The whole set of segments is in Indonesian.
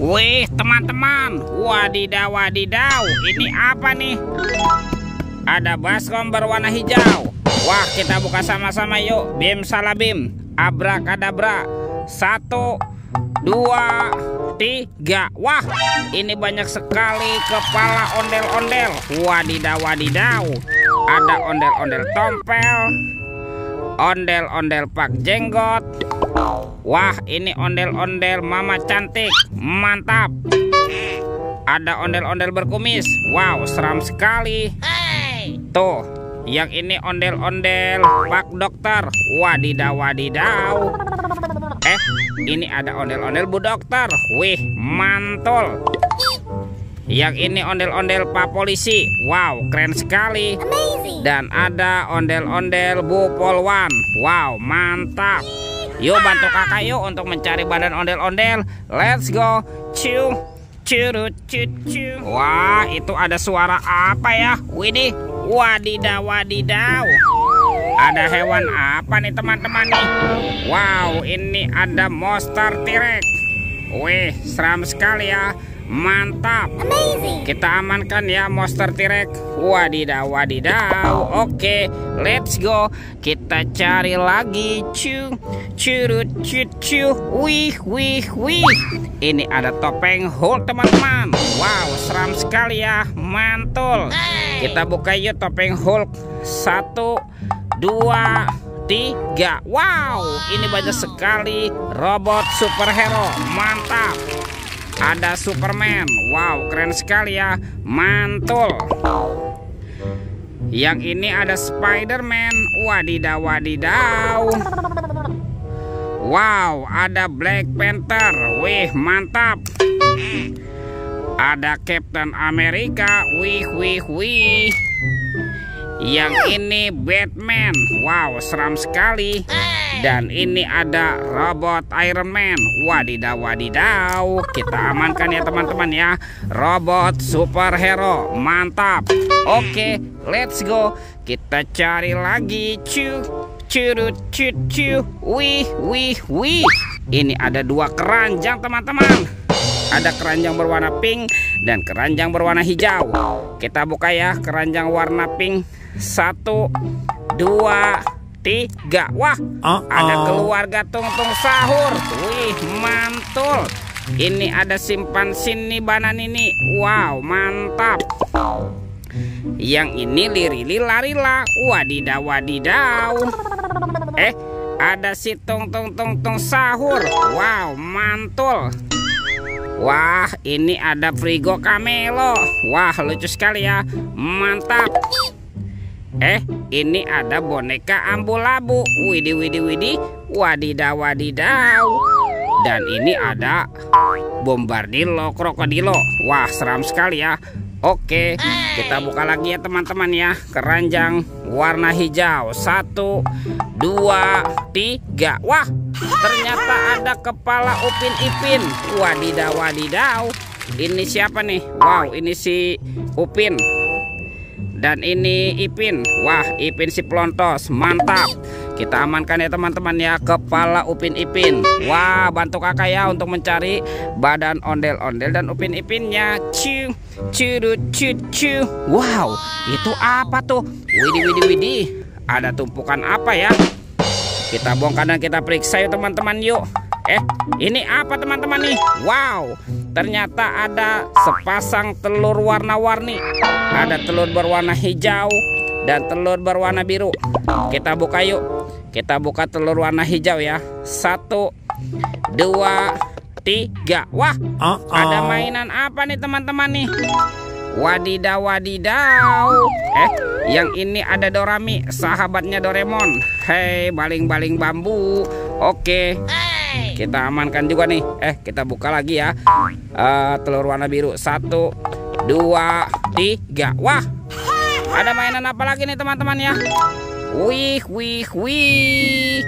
Wih, teman-teman. Wadidaw, wadidaw. Ini apa nih? Ada baskom berwarna hijau. Wah, kita buka sama-sama yuk. Bim salah bim. Abrakadabra. 1, 2, 3. Wah, ini banyak sekali kepala ondel-ondel. Wadidaw, wadidaw. Ada ondel-ondel tompel, ondel-ondel pak jenggot. Wah, ini ondel-ondel mama cantik. Mantap. Ada ondel-ondel berkumis. Wow, seram sekali. Tuh, yang ini ondel-ondel pak dokter. Wadidaw, wadidaw. Ini ada ondel-ondel bu dokter. Wih, mantul. Yang ini ondel-ondel pak polisi. Wow, keren sekali. Dan ada ondel-ondel bu polwan. Wow, mantap. Yuk bantu kakak yuk untuk mencari badan ondel-ondel. Let's go. Ciu, curut, cucu. Wah, itu ada suara apa ya? Widih, wadidaw, wadidaw. Ada hewan apa nih teman-teman nih? Wow, ini ada monster T-Rex. Wih, seram sekali ya. Mantap. Kita amankan ya monster T-Rex. Wadidaw, wadidaw. Oke, let's go. Kita cari lagi. Cu, curut, cucu. Wih, wih, wih. Ini ada topeng Hulk teman-teman. Wow, seram sekali ya. Mantul. Kita buka yuk topeng Hulk. 1, 2, 3. Wow, ini banyak sekali robot superhero. Mantap. Ada Superman. Wow, keren sekali ya. Mantul. Yang ini ada Spider-Man. Wadidaw, wadidaw. Wow, ada Black Panther. Wih, mantap. Ada Captain America. Wih, wih, wih. Yang ini Batman. Wow, seram sekali. Dan ini ada robot Iron Man. Wadidaw, wadidaw. Kita amankan ya teman-teman ya. Robot superhero. Mantap. Oke, let's go. Kita cari lagi. Cu, curut, cucu. Wih, wih, wih. Ini ada 2 keranjang teman-teman. Ada keranjang berwarna pink dan keranjang berwarna hijau. Kita buka ya keranjang warna pink. 1, 2, 3. Wah, ada keluarga Tung-Tung Sahur. Wih, mantul. Ini ada simpansi nih banan ini. Wow, mantap. Yang ini Lirili Larila. Wadidaw, wadidaw. Ada si Tung-Tung Sahur. Wow, mantul. Wah, ini ada Frigo Camelo. Wah, lucu sekali ya. Mantap. Ini ada boneka Ambu-Labu. Widih, widih, widih. Wadidaw, wadidaw. Dan ini ada Bombardilo Krokodilo. Wah, seram sekali ya. Oke, kita buka lagi ya teman-teman ya. Keranjang warna hijau. 1, 2, 3. Wah, ternyata ada kepala Upin Ipin. Wadidaw, wadidaw. Ini siapa nih? Wow, ini si Upin. Dan ini Ipin. Wah, Ipin si Plontos. Mantap. Kita amankan ya teman-teman ya kepala Upin Ipin. Wah, bantu kakak ya untuk mencari badan ondel-ondel dan Upin Ipinnya. Cu, curut, cucu. Wow, itu apa tuh? Widih, widih, widih. Ada tumpukan apa ya? Kita bongkar dan kita periksa yuk teman-teman yuk. Ini apa teman-teman nih? Wow, ternyata ada sepasang telur warna-warni. Ada telur berwarna hijau dan telur berwarna biru. Kita buka yuk. Kita buka telur warna hijau ya. 1, 2, 3. Wah, ada mainan apa nih teman-teman nih? Wadidaw, wadidaw. Yang ini ada Dorami, sahabatnya Doraemon. Hei, baling-baling bambu. Oke, kita amankan juga nih. Kita buka lagi ya. Telur warna biru. 1, 2, 3. Wah, ada mainan apa lagi nih teman-teman ya? Wih, wih, wih.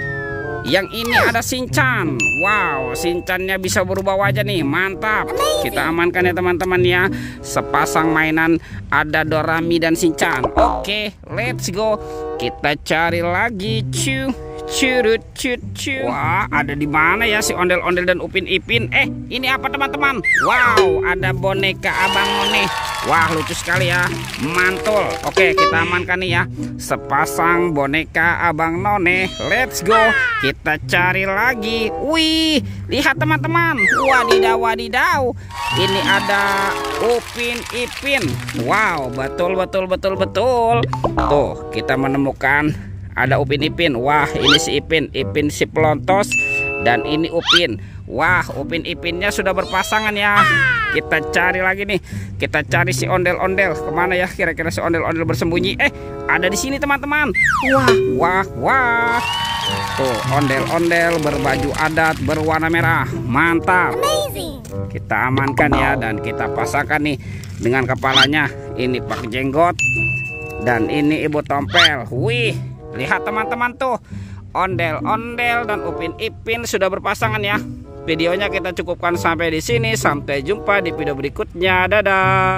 Yang ini ada Shinchan. Wow, Shinchannya bisa berubah wajah nih. Mantap. Kita amankan ya teman-teman ya. Sepasang mainan ada Dorami dan Shinchan. Oke, let's go. Kita cari lagi. Cu, Curut cucu. Wah, ada di mana ya si Ondel-Ondel dan Upin Ipin? Ini apa teman-teman? Wow, ada boneka Abang None. Wah, lucu sekali ya. Mantul. Oke, kita amankan nih ya. Sepasang boneka Abang None. Let's go. Kita cari lagi. Wih, lihat teman-teman. Wadidaw, wadidaw. Ini ada Upin Ipin. Wow, betul. Tuh, kita menemukan ada Upin Ipin. Wah, ini si Ipin si pelontos. Dan ini Upin. Wah, Upin Ipinnya sudah berpasangan ya. Kita cari lagi nih. Kita cari si Ondel-Ondel. Kemana ya kira-kira si Ondel-Ondel bersembunyi? Ada di sini teman-teman. Wah. Tuh, Ondel-Ondel berbaju adat berwarna merah. Mantap. Kita amankan ya. Dan kita pasangkan nih dengan kepalanya. Ini pakai jenggot. Dan ini ibu tompel. Wih, lihat teman-teman tuh. Ondel-Ondel dan Upin Ipin sudah berpasangan ya. Videonya kita cukupkan sampai di sini. Sampai jumpa di video berikutnya. Dadah.